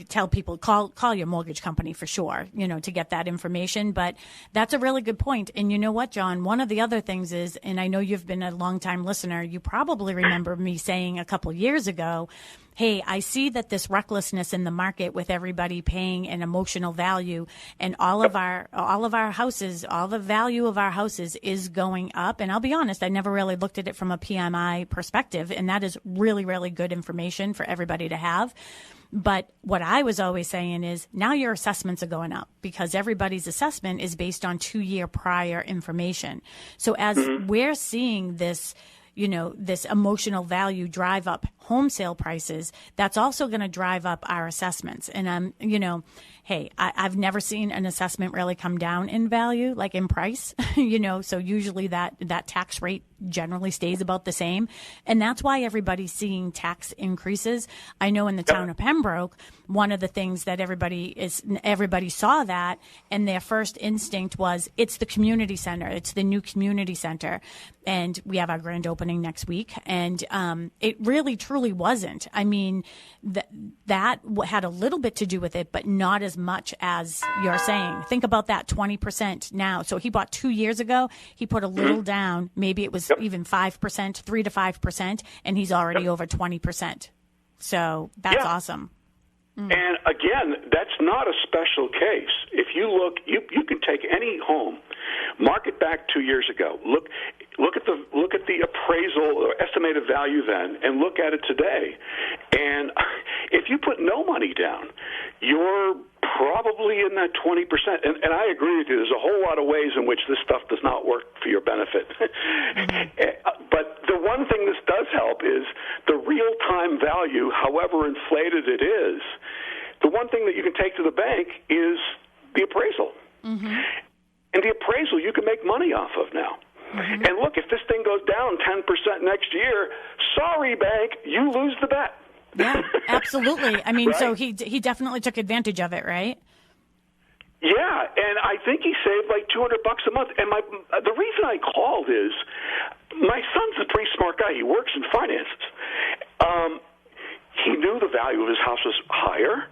tell people, call your mortgage company for sure, to get that information. But that's a really good point. And you know what, John, one of the other things is, and I know you've been a longtime listener, you probably remember me saying a couple years ago, hey, I see that this recklessness in the market with everybody paying an emotional value, and all of our houses, all the value of our houses is going up. And I'll be honest, I never really looked at it from a PMI perspective, and that is really, really good information for everybody to have. But what I was always saying is now your assessments are going up because everybody's assessment is based on 2-year prior information. So as we're seeing this, this emotional value drive up home sale prices, that's also going to drive up our assessments. And hey, I've never seen an assessment really come down in value, like in price, so usually that tax rate generally stays about the same. And that's why everybody's seeing tax increases. I know in the town of Pembroke, one of the things that everybody saw that, and their first instinct was, it's the community center. It's the new community center. And we have our grand opening next week. And it really, truly wasn't. I mean, that had a little bit to do with it, but not as much as you're saying. Think about that 20% now. So he bought 2 years ago. He put a little down. Maybe it was even 5%, 3 to 5%, and he's already over 20%. So that's awesome. And again, that's not a special case. If you look, you can take any home, mark it back 2 years ago. Look at the appraisal or estimated value then, and look at it today. And if you put no money down, you're probably in that 20%. And I agree with you. There's a whole lot of ways in which this stuff does not work for your benefit. But the one thing this does help is the real-time value, however inflated it is. The one thing that you can take to the bank is the appraisal. And the appraisal you can make money off of now. And look, if this thing goes down 10% next year, sorry, bank, you lose the bet. Yeah, absolutely. I mean, right? So he definitely took advantage of it, right? Yeah, and I think he saved like $200 a month. And the reason I called is my son's a pretty smart guy. He works in finances. He knew the value of his house was higher,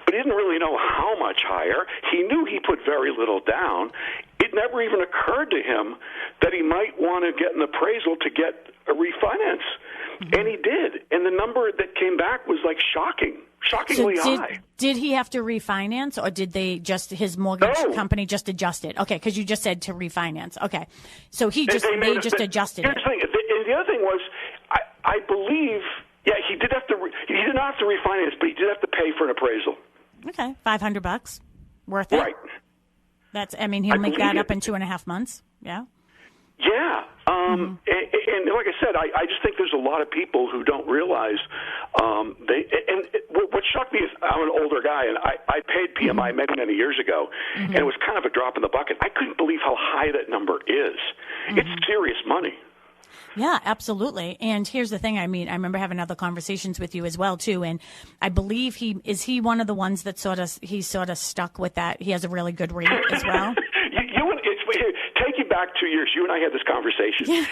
but he didn't really know how much higher. He knew he put very little down. It never even occurred to him that he might want to get an appraisal to get a refinance. And he did. And the number that came back was like shockingly high. Did he have to refinance, or did his mortgage company just adjust it? Okay, because you just said to refinance. Okay. So they just adjusted it. And the other thing was, I believe, he did not have to refinance, but he did have to pay for an appraisal. Okay, $500 worth it. Right. He'll make that up in 2.5 months. Yeah. Yeah. And like I said, I just think there's a lot of people who don't realize what shocked me is I'm an older guy, and I paid PMI many years ago, and it was kind of a drop in the bucket. I couldn't believe how high that number is. It's serious money. Yeah, absolutely. And here's the thing. I remember having other conversations with you as well, too. And I believe he one of the ones that sort of stuck with that. He has a really good rate as well. Take you back 2 years. You and I had this conversation. Yeah.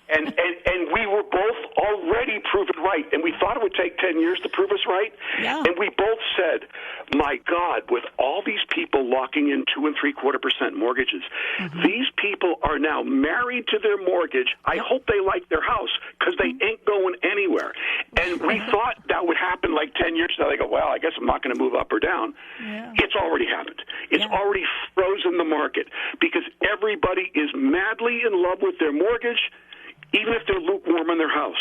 And we were both already proven right, and we thought it would take 10 years to prove us right. Yeah. And we both said, my God, with all these people locking in 2 3/4% mortgages, these people are now married to their mortgage. I hope they like their house because they ain't going anywhere. And we thought that would happen like 10 years ago. They go, well, I guess I'm not going to move up or down. Yeah. It's already happened. It's already frozen the market because everybody is madly in love with their mortgage, even if they're lukewarm in their house.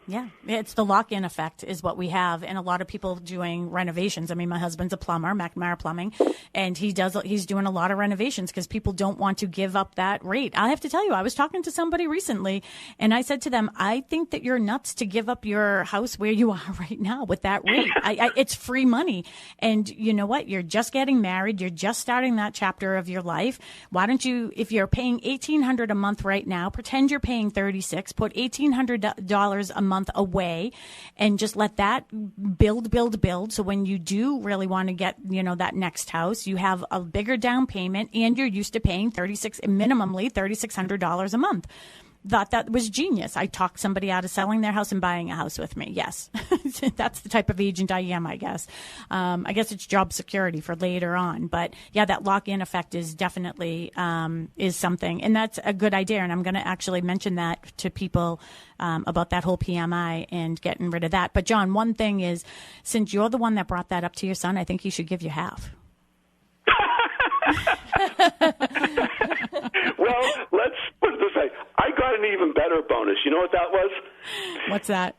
Yeah, it's the lock-in effect is what we have, and a lot of people doing renovations. I mean, my husband's a plumber, McNamara Plumbing, and he's doing a lot of renovations because people don't want to give up that rate. I have to tell you, I was talking to somebody recently, and I said to them, I think that you're nuts to give up your house where you are right now with that rate. It's free money, and you know what? You're just getting married. You're just starting that chapter of your life. Why don't you, if you're paying $1,800 a month right now, pretend you're paying $36, put $1,800 a month month away and just let that build. So when you do really want to get, that next house, you have a bigger down payment and you're used to paying minimally $3,600 a month. Thought that was genius. I talked somebody out of selling their house and buying a house with me. Yes. That's the type of agent I am, I guess. I guess it's job security for later on. But yeah, that lock-in effect is definitely is something. And that's a good idea. And I'm going to actually mention that to people about that whole PMI and getting rid of that. But John, one thing is, since you're the one that brought that up to your son, I think he should give you half. Well, let's put it this way. I got an even better bonus. You know what that was? What's that?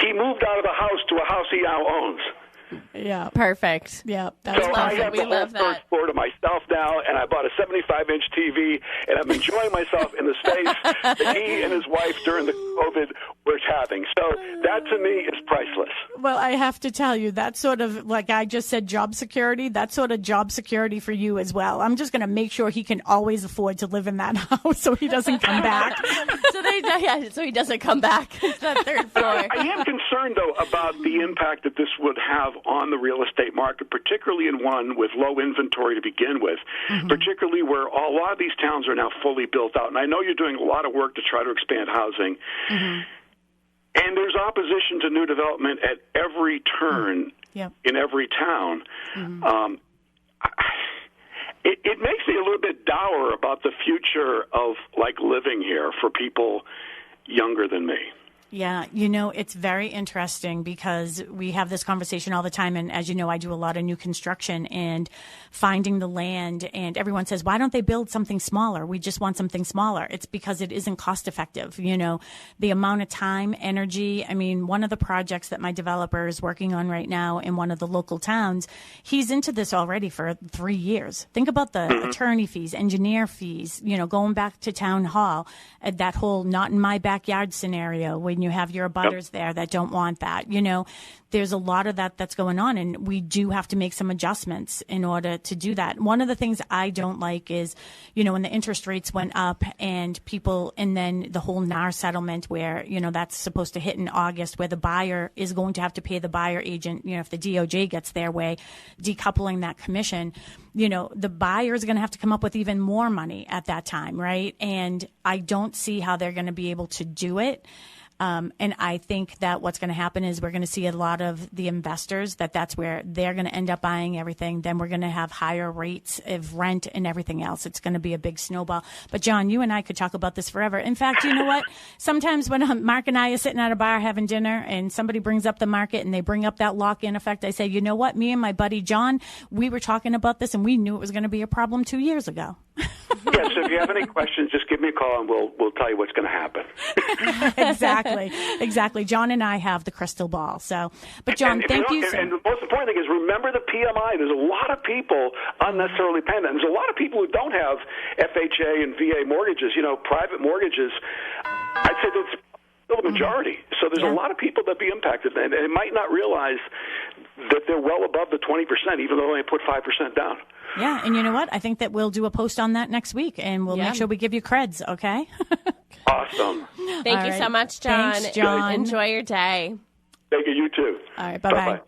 He moved out of the house to a house he now owns. Yeah. Perfect. Yeah. That's so I have the whole first floor to myself now, and I bought a 75-inch TV, and I'm enjoying myself in the space that he and his wife during the COVID were having. So that, to me, is priceless. Well, I have to tell you, that's sort of, like I just said, job security. That's sort of job security for you as well. I'm just going to make sure he can always afford to live in that house so he doesn't come back. So he doesn't come back to that third floor. I am concerned, though, about the impact that this would have on the real estate market, particularly in one with low inventory to begin with, particularly where a lot of these towns are now fully built out. And I know you're doing a lot of work to try to expand housing. And there's opposition to new development at every turn in every town. It makes me a little bit dour about the future of, living here for people younger than me. Yeah, it's very interesting because we have this conversation all the time. And as you know, I do a lot of new construction and finding the land. And everyone says, why don't they build something smaller? We just want something smaller. It's because it isn't cost effective. The amount of time, energy. I mean, one of the projects that my developer is working on right now in one of the local towns, he's into this already for 3 years. Think about the attorney fees, engineer fees, going back to town hall, that whole not in my backyard scenario when you have your abutters there that don't want that. There's a lot of that's going on, and we do have to make some adjustments in order to do that. One of the things I don't like is, when the interest rates went up and then the whole NAR settlement where, that's supposed to hit in August, where the buyer is going to have to pay the buyer agent, if the DOJ gets their way, decoupling that commission, the buyer is going to have to come up with even more money at that time, right? And I don't see how they're going to be able to do it. And I think that what's going to happen is we're going to see a lot of the investors that's where they're going to end up buying everything. Then we're going to have higher rates of rent and everything else. It's going to be a big snowball. But John, you and I could talk about this forever. In fact, you know what? Sometimes when Mark and I are sitting at a bar having dinner and somebody brings up the market and they bring up that lock-in effect, I say, you know what? Me and my buddy John, we were talking about this and we knew it was going to be a problem 2 years ago. Yes, so if you have any questions, just give me a call and we'll tell you what's going to happen. Exactly. John and I have the crystal ball. So, but John, thank you. And the most important thing is remember the PMI. There's a lot of people unnecessarily paying that. There's a lot of people who don't have FHA and VA mortgages, private mortgages. I'd say that's still the majority. So there's a lot of people that be impacted, and they might not realize that they're well above the 20%, even though they put 5% down. Yeah, and you know what? I think that we'll do a post on that next week, and we'll make sure we give you creds, okay? Awesome. Thank you so much, John. Thanks, John. Enjoy your day. Thank you. You too. All right, bye-bye.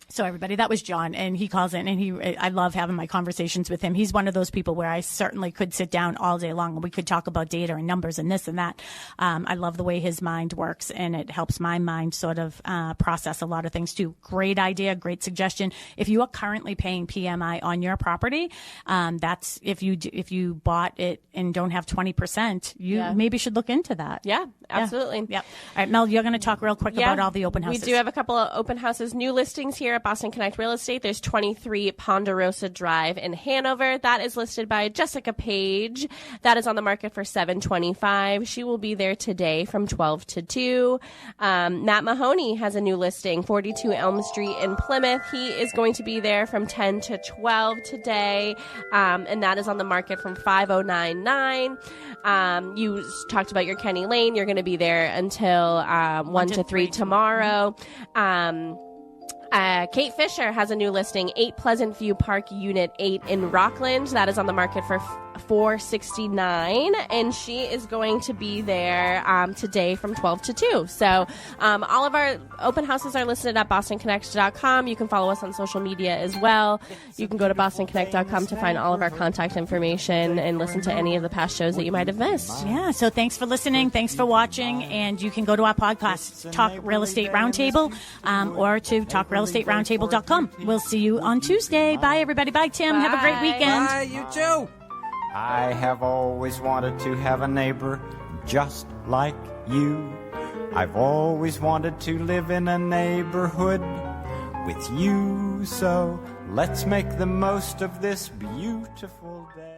So everybody, that was John, and he calls in, and I love having my conversations with him. He's one of those people where I certainly could sit down all day long and we could talk about data and numbers and this and that. I love the way his mind works, and it helps my mind sort of process a lot of things too. Great idea, great suggestion. If you are currently paying PMI on your property, that's if you bought it and don't have 20%, you maybe should look into that. Yeah, absolutely. Yeah. All right, Mel, you're going to talk real quick about all the open houses. We do have a couple of open houses, new listings here at Boston Connect Real Estate. There's 23 Ponderosa Drive in Hanover. That is listed by Jessica Page. That is on the market for $725. She will be there today from 12 to 2. Matt Mahoney has a new listing, 42 Elm Street in Plymouth. He is going to be there from 10 to 12 today, and that is on the market from $5,099. You talked about your Kenny Lane. You're going to be there until 1 to 3 tomorrow. Kate Fisher has a new listing, 8 Pleasant View Park, Unit 8 in Rockland. That is on the market for 469, and she is going to be there today from 12 to 2. So all of our open houses are listed at bostonconnect.com. You can follow us on social media as well. You can go to bostonconnect.com to find all of our contact information and listen to any of the past shows that you might have missed. Yeah, so thanks for listening. Thanks for watching. And you can go to our podcast, Talk Real Estate Roundtable, or to talkrealestateroundtable.com. We'll see you on Tuesday. Bye, everybody. Bye, Tim. Have a great weekend. Bye, you too. I have always wanted to have a neighbor just like you. I've always wanted to live in a neighborhood with you. So let's make the most of this beautiful day.